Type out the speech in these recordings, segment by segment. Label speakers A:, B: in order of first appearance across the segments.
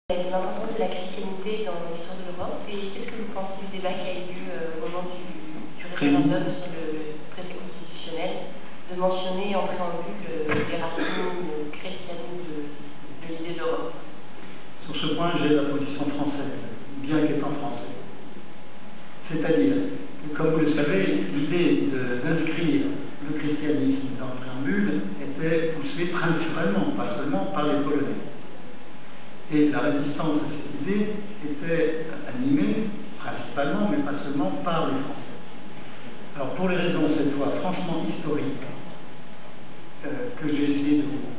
A: L'importance de la chrétienté dans l'histoire de l'Europe et qu'est-ce que vous pensez du débat qui a eu lieu au moment du référendum sur le traité constitutionnel de mentionner en préambule les racines chrétiennes de l'idée d'Europe?
B: Sur ce point, j'ai la position française, bien qu'étant français. C'est-à-dire que, comme vous le savez, l'idée d'inscrire le christianisme dans le préambule était poussée principalement, pas seulement, par les Polonais. Et la résistance à cette idée était animée principalement, mais pas seulement, par les Français. Alors pour les raisons, cette fois, franchement historiques, que j'ai essayé de vous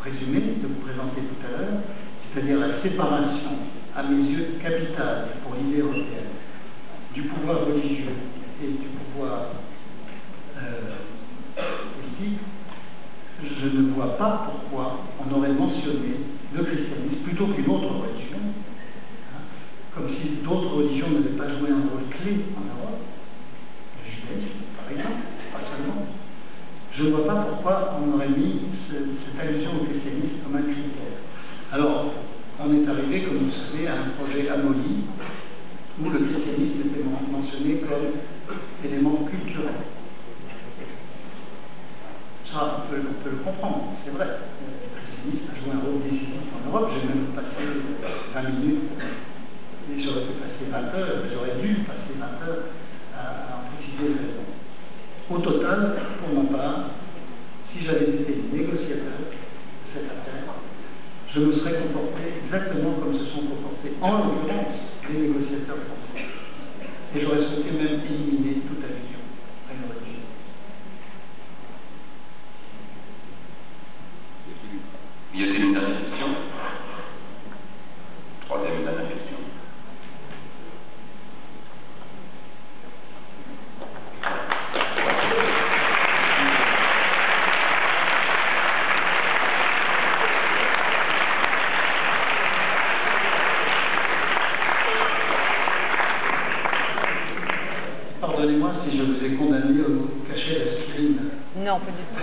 B: résumer, de vous présenter tout à l'heure, c'est-à-dire la séparation, à mes yeux, capitale pour l'idée européenne, du pouvoir religieux et du pouvoir politique, je ne vois pas pourquoi on aurait mentionné le christianisme plutôt qu'une autre religion, comme si d'autres religions n'avaient pas joué un rôle clé en Europe, le judaïsme par exemple, pas seulement. Je ne vois pas pourquoi on aurait mis cette allusion au christianisme comme un critère. Alors, on est arrivé, comme vous le savez, à un projet Amoli, où le christianisme était mentionné comme élément culturel. Ça, on peut le comprendre, c'est vrai. Le christianisme a joué un rôle décisif en Europe. J'ai même passé 20 minutes, et j'aurais pu passer 20 heures, j'aurais dû passer 20 heures à en préciser les raisons. Au total, pour ma part, si j'avais été négociateur de cette affaire, je me serais comporté exactement comme se sont comportés, en l'occurrence, les négociateurs français. Et j'aurais souhaité même éliminer toute allusion à une religion.
C: Y a-t-il une dernière question? Troisième et dernière question.
B: Pardonnez-moi si je vous ai condamné au cacher l'aspirine.
A: Non, pas du tout.